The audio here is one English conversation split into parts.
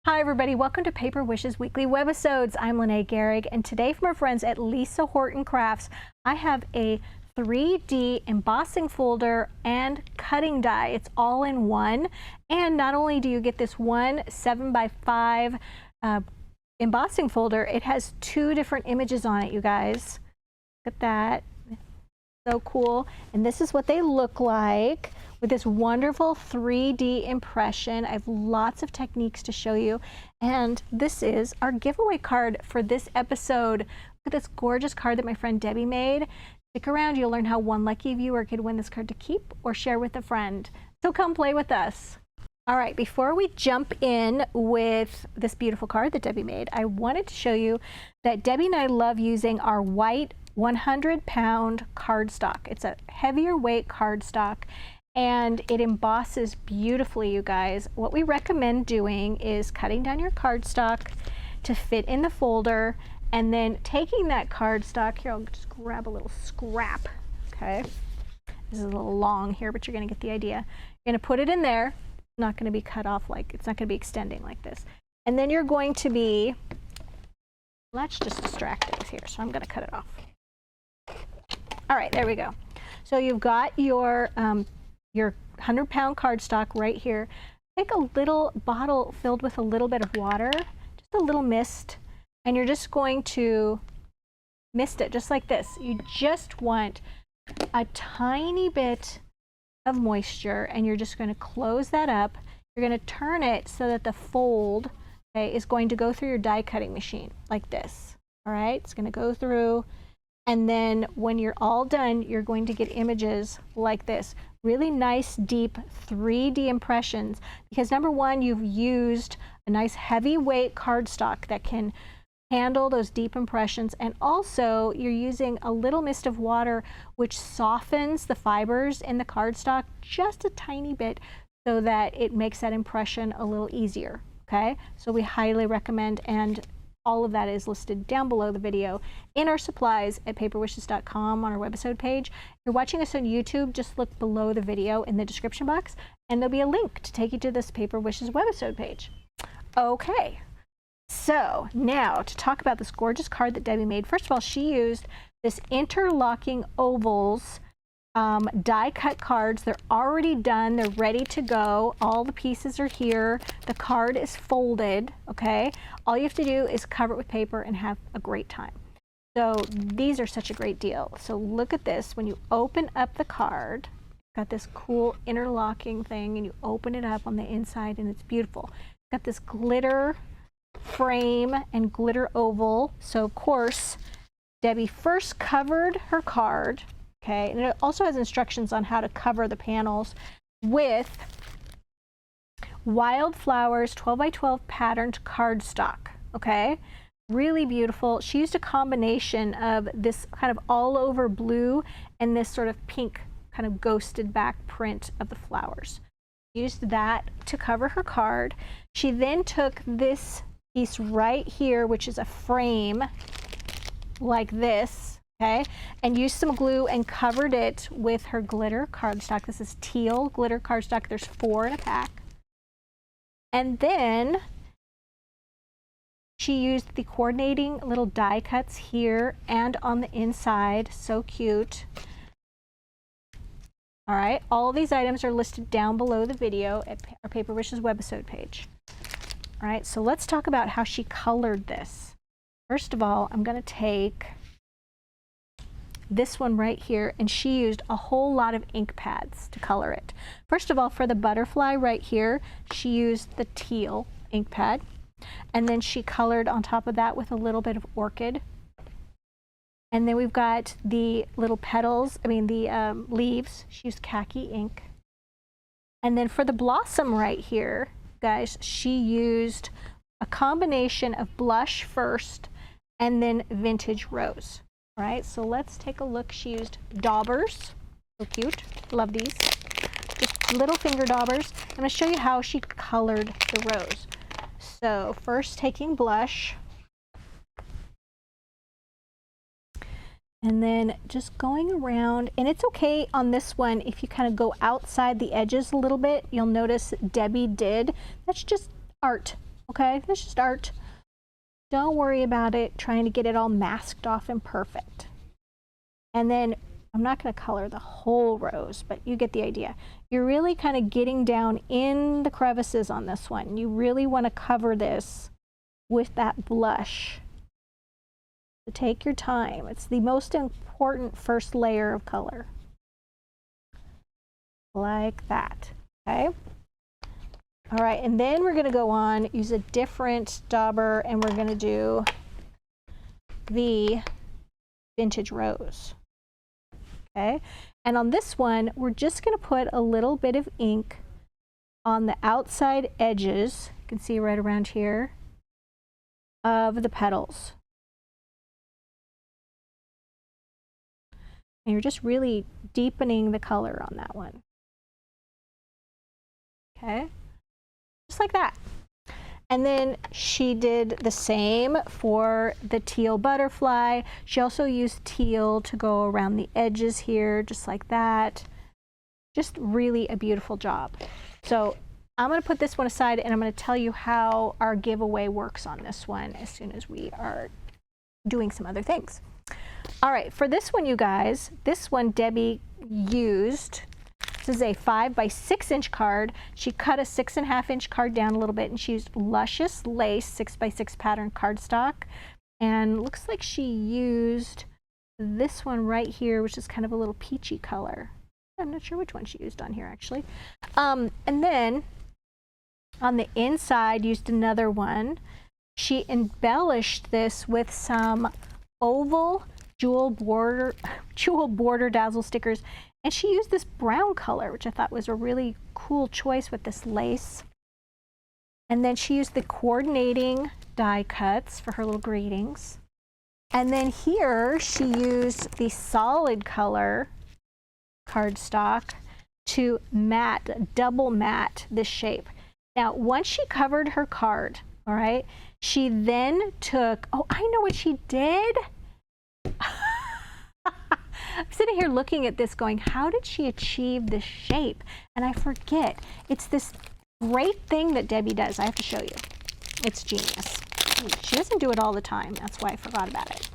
Hi everybody, welcome to Paper Wishes Weekly Webisodes. I'm Lene Gehrig, and today from our friends at Lisa Horton Crafts, I have a 3D embossing folder and cutting die. It's all in one, and not only do you get this one 7x5 embossing folder, it has two different images on it, you guys. Look at that. So cool. And this is what they look like with this wonderful 3D impression. I have lots of techniques to show you. And this is our giveaway card for this episode. Look at this gorgeous card that my friend Debbie made. Stick around, you'll learn how one lucky viewer could win this card to keep or share with a friend. So come play with us. All right, before we jump in with this beautiful card that Debbie made, I wanted to show you that Debbie and I love using our white 100-pound cardstock. It's a heavier weight cardstock and it embosses beautifully, you guys. What we recommend doing is cutting down your cardstock to fit in the folder and then taking that cardstock, here I'll just grab a little scrap, okay? This is a little long here, but you're gonna get the idea. You're gonna put it in there. It's not gonna be cut off like, it's not gonna be extending like this. And then you're going to be, well, that's just distracting here, so I'm gonna cut it off. All right, there we go. So you've got your 100-pound cardstock right here. Take a little bottle filled with a little bit of water, just a little mist, and you're just going to mist it just like this. You just want a tiny bit of moisture, and you're just going to close that up. You're going to turn it so that the fold, okay, is going to go through your die cutting machine like this. All right, it's going to go through. And then when you're all done, you're going to get images like this. Really nice, deep 3D impressions. Because number one, you've used a nice heavyweight cardstock that can handle those deep impressions. And also, you're using a little mist of water, which softens the fibers in the cardstock just a tiny bit so that it makes that impression a little easier. Okay? So we highly recommend, and all of that is listed down below the video in our supplies at paperwishes.com on our webisode page. If you're watching us on YouTube, just look below the video in the description box and there'll be a link to take you to this Paper Wishes webisode page. Okay, so now to talk about this gorgeous card that Debbie made. First of all, she used this Interlocking ovals die cut cards. They're already done, they're ready to go. All the pieces are here. The card is folded, okay? All you have to do is cover it with paper and have a great time. So these are such a great deal. So look at this. When you open up the card, got this cool interlocking thing, and you open it up on the inside and it's beautiful. Got this glitter frame and glitter oval. So of course, Debbie first covered her card. Okay, and it also has instructions on how to cover the panels with Wildflowers 12x12 patterned cardstock. Okay, really beautiful. She used a combination of this kind of all over blue and this sort of pink kind of ghosted back print of the flowers. Used that to cover her card. She then took this piece right here, which is a frame like this. Okay, and used some glue and covered it with her glitter cardstock. This is teal glitter cardstock. There's 4 in a pack. And then she used the coordinating little die cuts here and on the inside. So cute. All right, all these items are listed down below the video at our Paper Wishes webisode page. All right, so let's talk about how she colored this. First of all, I'm going to take this one right here, and she used a whole lot of ink pads to color it. First of all, for the butterfly right here, she used the teal ink pad, and then she colored on top of that with a little bit of orchid. And then we've got the little petals, the leaves, she used khaki ink. And then for the blossom right here, guys, she used a combination of blush first and then vintage rose. All right, so let's take a look. She used daubers. So cute. Love these. Just little finger daubers. I'm going to show you how she colored the rose. So first taking blush. And then just going around. And it's okay on this one if you kind of go outside the edges a little bit. You'll notice Debbie did. That's just art. Okay, this is just art. Don't worry about it, trying to get it all masked off and perfect. And then I'm not going to color the whole rose, but you get the idea. You're really kind of getting down in the crevices on this one. You really want to cover this with that blush. So take your time. It's the most important first layer of color. Like that, okay? All right, and then we're going to go on, use a different dauber, and we're going to do the vintage rose. Okay, and on this one, we're just going to put a little bit of ink on the outside edges, you can see right around here, of the petals. And you're just really deepening the color on that one. Okay, just like that. And then she did the same for the teal butterfly. She also used teal to go around the edges here, just like that. Just really a beautiful job. So I'm going to put this one aside and I'm going to tell you how our giveaway works on this one as soon as we are doing some other things. All right, for this one, you guys, this one Debbie used. This is a 5 by 6 inch card. She cut a 6.5 inch card down a little bit and she used luscious lace 6 by 6 pattern cardstock. And looks like she used this one right here, which is kind of a little peachy color. I'm not sure which one she used on here actually. And then on the inside used another one. She embellished this with some oval jewel border dazzle stickers. And she used this brown color, which I thought was a really cool choice with this lace. And then she used the coordinating die cuts for her little greetings. And then here she used the solid color cardstock to matte, double matte this shape. Now, once she covered her card, all right, she then took, oh, I know what she did. I'm sitting here looking at this going, how did she achieve this shape? And I forget. It's this great thing that Debbie does. I have to show you. It's genius. She doesn't do it all the time. That's why I forgot about it.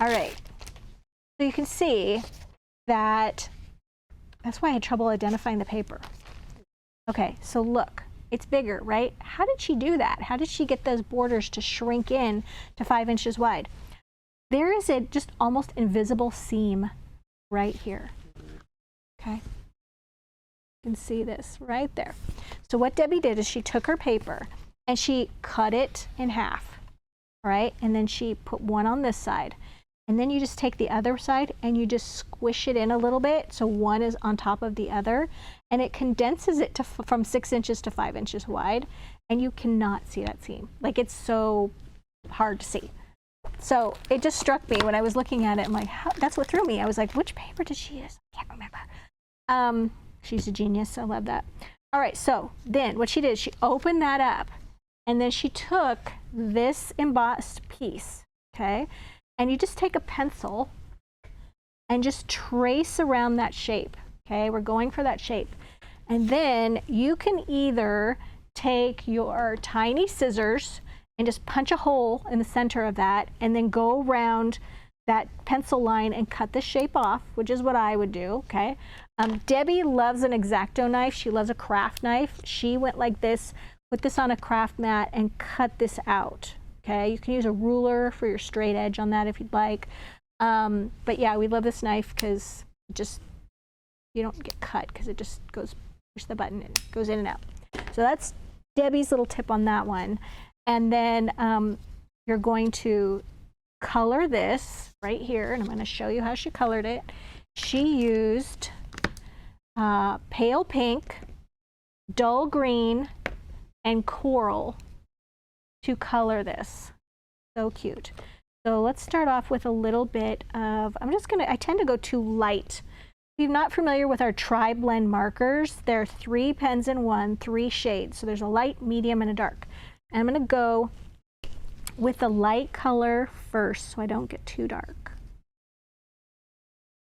All right. So you can see that, that's why I had trouble identifying the paper. Okay, so look. It's bigger, right? How did she do that? How did she get those borders to shrink in to 5 inches wide? There is a just almost invisible seam right here. Okay, you can see this right there. So what Debbie did is she took her paper and she cut it in half, right? And then she put one on this side. And then you just take the other side and you just squish it in a little bit so one is on top of the other, and it condenses it to from 6 inches to 5 inches wide, and you cannot see that seam. Like, it's so hard to see. So it just struck me when I was looking at it. I'm like, that's what threw me. I was like, which paper did she use? I can't remember. She's a genius. I love that. All right, so then what she did is she opened that up, and then she took this embossed piece, okay? And you just take a pencil and just trace around that shape, okay? We're going for that shape. And then you can either take your tiny scissors and just punch a hole in the center of that and then go around that pencil line and cut the shape off, which is what I would do, okay? Debbie loves an X-Acto knife. She loves a craft knife. She went like this, put this on a craft mat and cut this out. Okay, you can use a ruler for your straight edge on that if you'd like. But yeah, we love this knife because just, you don't get cut because it just goes, push the button and goes in and out. So that's Debbie's little tip on that one. And then you're going to color this right here, and I'm going to show you how she colored it. She used pale pink, dull green, and coral to color this. So cute. So let's start off with a little bit of, I tend to go too light. If you're not familiar with our tri-blend markers, there are 3 pens in one, 3 shades. So there's a light, medium, and a dark. And I'm going to go with the light color first so I don't get too dark.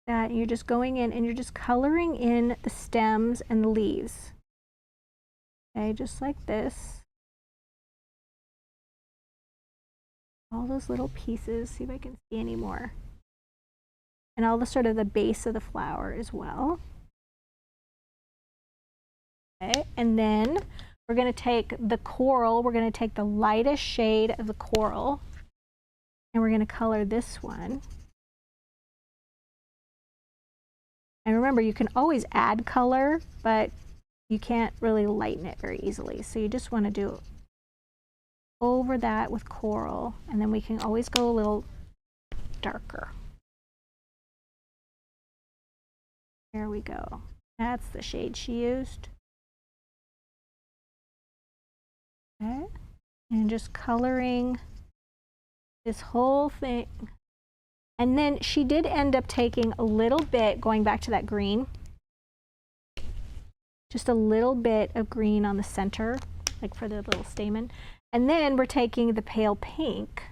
That you're just going in and you're just coloring in the stems and the leaves. Okay, just like this. all those little pieces, see if I can see any more. And all the sort of the base of the flower as well. Okay, and then we're going to take the coral, we're going to take the lightest shade of the coral, and we're going to color this one. And remember, you can always add color, but you can't really lighten it very easily. So you just want to do over that with coral, and then we can always go a little darker. There we go. That's the shade she used. Okay. And just coloring this whole thing. And then she did end up taking a little bit, going back to that green, just a little bit of green on the center, like for the little stamen. And then we're taking the pale pink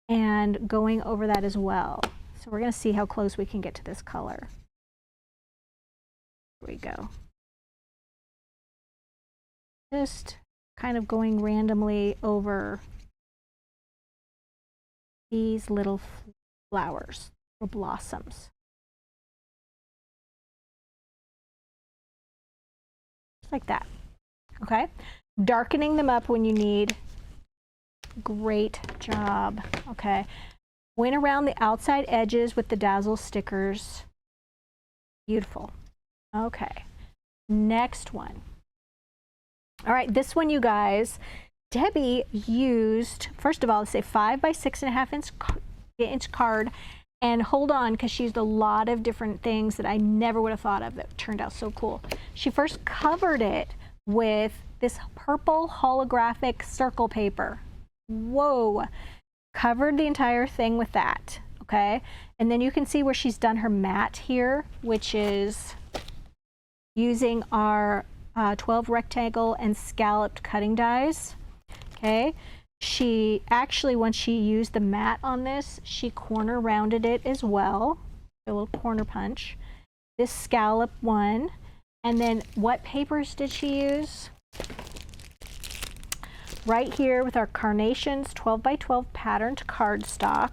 and going over that as well. So we're going to see how close we can get to this color. Here we go. Just kind of going randomly over these little flowers or blossoms. Just like that. Okay? Darkening them up when you need. Great job. Okay. Went around the outside edges with the Dazzle stickers. Beautiful. Okay. Next one. All right, this one, you guys, Debbie used, first of all, let's say 5 by 6.5 inch card, and hold on, because she used a lot of different things that I never would have thought of that turned out so cool. She first covered it with this purple holographic circle paper. Whoa, covered the entire thing with that, okay? And then you can see where she's done her mat here, which is using our 12 rectangle and scalloped cutting dies. Okay, she actually, when she used the mat on this, she corner rounded it as well, a little corner punch. This scallop one, and then what papers did she use? Right here with our carnations 12 by 12 patterned cardstock.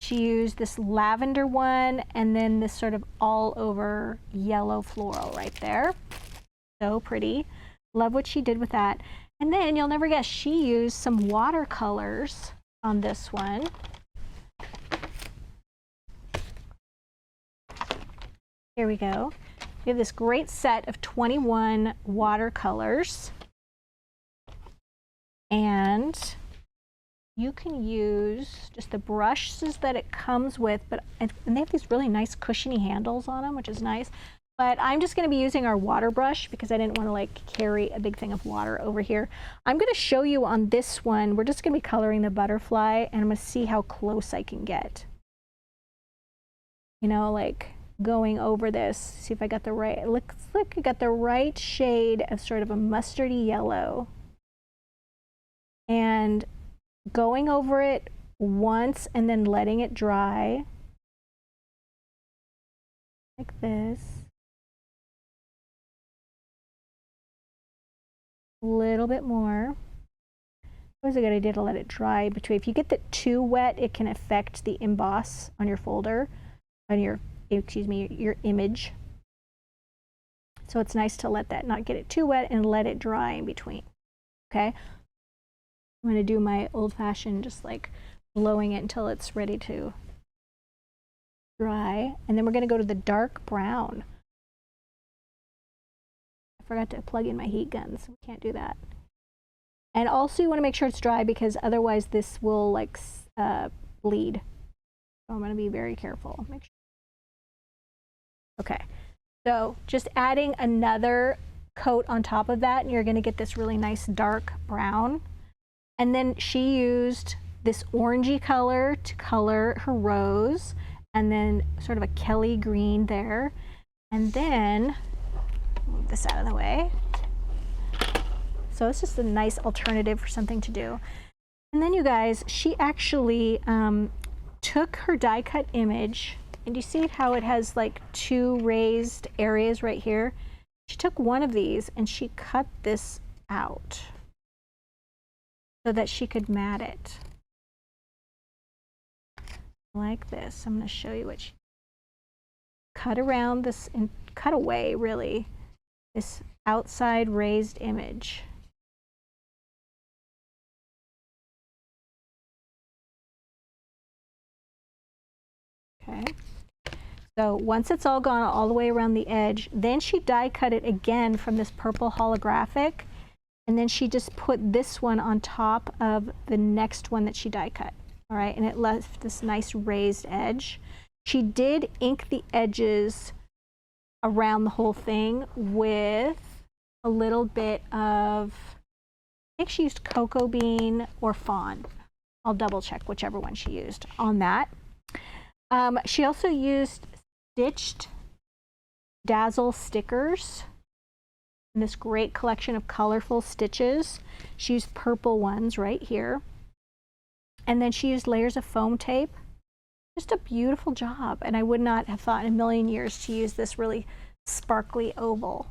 She used this lavender one, and then this sort of all over yellow floral right there. So pretty. Love what she did with that. And then you'll never guess, she used some watercolors on this one. Here we go. We have this great set of 21 watercolors. And you can use just the brushes that it comes with, and they have these really nice cushiony handles on them, which is nice. But I'm just going to be using our water brush because I didn't want to like carry a big thing of water over here. I'm going to show you on this one, we're just going to be coloring the butterfly, and I'm going to see how close I can get. You know, like going over this, see if I got the right, it looks like I got the right shade of sort of a mustardy yellow. And going over it once and then letting it dry. Like this. A little bit more. Always a good idea to let it dry between. If you get it too wet, it can affect the emboss on your folder, on your, excuse me, your image. So it's nice to let that, not get it too wet and let it dry in between. Okay. I'm going to do my old-fashioned, just like blowing it until it's ready to dry. And then we're going to go to the dark brown. Forgot to plug in my heat guns. We can't do that. And also you want to make sure it's dry because otherwise this will like bleed. So I'm going to be very careful. Make sure. Okay, so just adding another coat on top of that, and you're going to get this really nice dark brown. And then she used this orangey color to color her rose, and then sort of a Kelly green there. And then move this out of the way. So it's just a nice alternative for something to do. And then you guys, she actually took her die cut image, and you see how it has like 2 raised areas right here? She took one of these and she cut this out. so that she could mat it. Like this. I'm going to show you what she cut around this and cut away, really, this outside raised image. Okay. So once it's all gone all the way around the edge, then she die cut it again from this purple holographic, and then she just put this one on top of the next one that she die cut. All right, and it left this nice raised edge. She did ink the edges around the whole thing with a little bit of, I think she used cocoa bean or fawn. I'll double check whichever one she used on that. She also used stitched Dazzle stickers in this great collection of colorful stitches. She used purple ones right here. And then she used layers of foam tape. Just a beautiful job. And I would not have thought in a million years to use this really sparkly oval.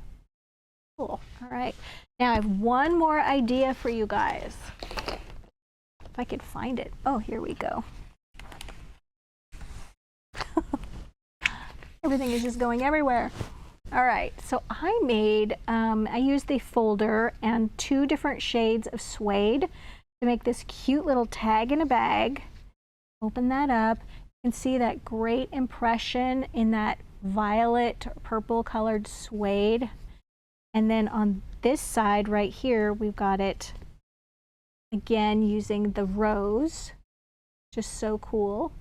Cool. All right. Now I have one more idea for you guys. If I could find it. Oh, here we go. Everything is just going everywhere. All right, so I made, I used the folder and 2 different shades of suede to make this cute little tag in a bag. Open that up. You can see that great impression in that violet purple colored suede. And then on this side right here, we've got it again using the rose. Just so cool.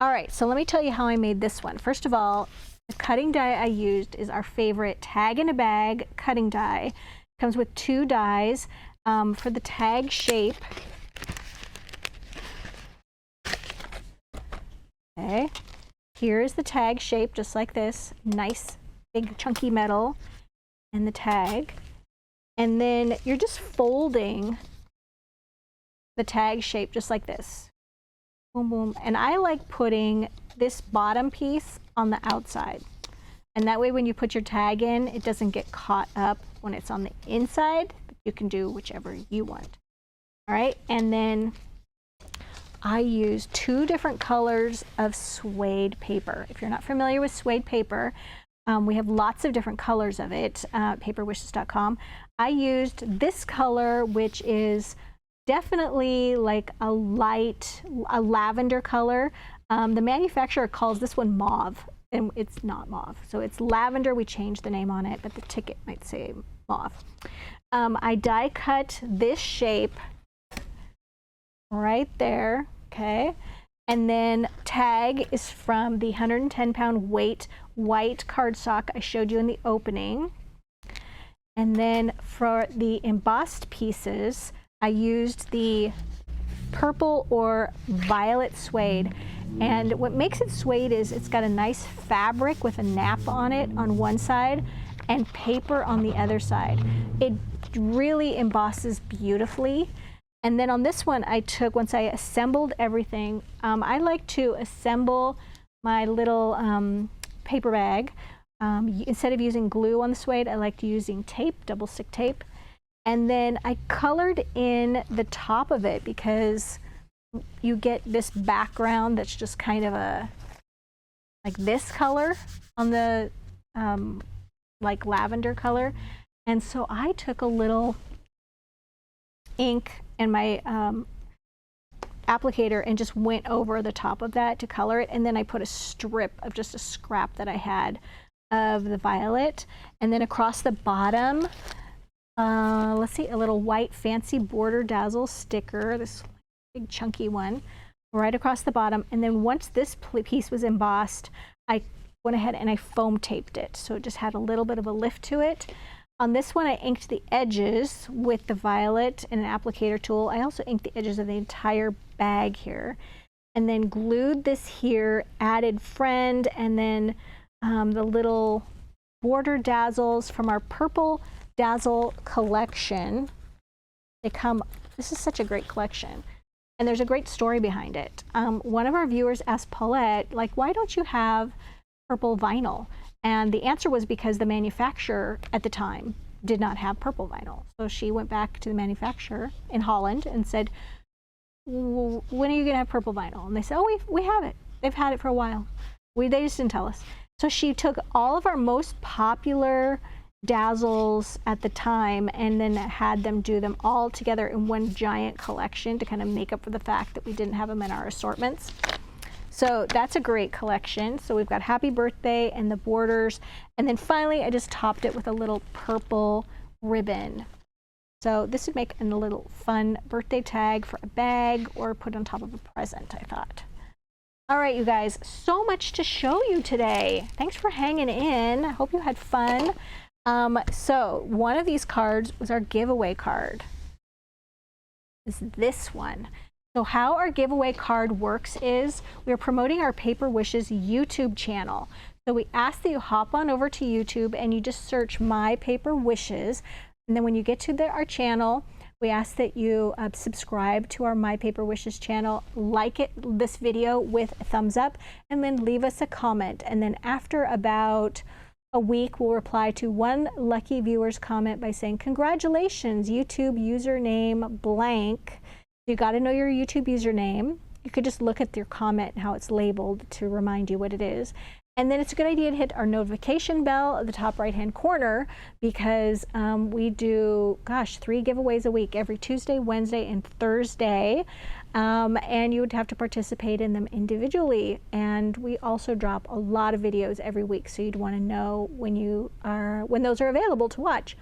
All right, so let me tell you how I made this one. First of all, the cutting die I used is our favorite tag in a bag cutting die. It comes with 2 dies. For the tag shape, okay, here's the tag shape, just like this. Nice, big, chunky metal and the tag. And then you're just folding the tag shape just like this. Boom, boom. And I like putting this bottom piece on the outside. And that way when you put your tag in, it doesn't get caught up when it's on the inside. You can do whichever you want. All right, and then I use 2 different colors of suede paper. If you're not familiar with suede paper, we have lots of different colors of it at paperwishes.com. I used this color, which is definitely like a lavender color. The manufacturer calls this one mauve, and it's not mauve. So it's lavender. We changed the name on it, but the ticket might say mauve. I die cut this shape right there, okay? And then tag is from the 110-pound weight white cardstock I showed you in the opening. And then for the embossed pieces, I used the purple or violet suede. And what makes it suede is it's got a nice fabric with a nap on it on one side and paper on the other side. It really embosses beautifully. And then on this one, I took, once I assembled everything, I like to assemble my little paper bag. Instead of using glue on the suede, I like using tape, double stick tape. And then I colored in the top of it because you get this background that's just kind of a, like this color on the, like lavender color. And so I took a little ink and my applicator and just went over the top of that to color it. And then I put a strip of just a scrap that I had of the violet. And then across the bottom, let's see, a little white fancy border dazzle sticker, this big chunky one, right across the bottom. And then once this piece was embossed, I went ahead and I foam taped it. So it just had a little bit of a lift to it. On this one, I inked the edges with the violet and an applicator tool. I also inked the edges of the entire bag here. And then glued this here, added friend, and then the little border dazzles from our purple dazzle collection. They come, this is such a great collection. And there's a great story behind it. One of our viewers asked Paulette, like, why don't you have purple vinyl? And the answer was because the manufacturer at the time did not have purple vinyl. So she went back to the manufacturer in Holland and said, well, when are you going to have purple vinyl? And they said, oh, we have it. They've had it for a while. They just didn't tell us. So she took all of our most popular dazzles at the time and then had them do them all together in one giant collection to kind of make up for the fact that we didn't have them in our assortments. So that's a great collection. So we've got Happy Birthday and the borders. And then finally, I just topped it with a little purple ribbon. So this would make a little fun birthday tag for a bag or put on top of a present, I thought. All right, you guys, so much to show you today. Thanks for hanging in. I hope you had fun. So one of these cards was our giveaway card. Is this one. So how our giveaway card works is we're promoting our Paper Wishes YouTube channel. So we ask that you hop on over to YouTube and you just search My Paper Wishes. And then when you get to our channel, we ask that you subscribe to our My Paper Wishes channel, like this video with a thumbs up, and then leave us a comment. And then after about a week, we'll reply to one lucky viewer's comment by saying, congratulations, YouTube username blank. You got to know your YouTube username. You could just look at your comment and how it's labeled to remind you what it is. And then it's a good idea to hit our notification bell at the top right-hand corner because we do, gosh, 3 giveaways a week, every Tuesday, Wednesday, and Thursday. And you would have to participate in them individually. And we also drop a lot of videos every week, so you'd want to know when those are available to watch.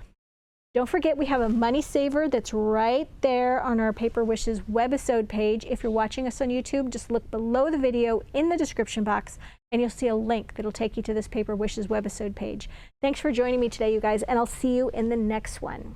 Don't forget, we have a money saver that's right there on our Paper Wishes webisode page. If you're watching us on YouTube, just look below the video in the description box and you'll see a link that'll take you to this Paper Wishes webisode page. Thanks for joining me today, you guys, and I'll see you in the next one.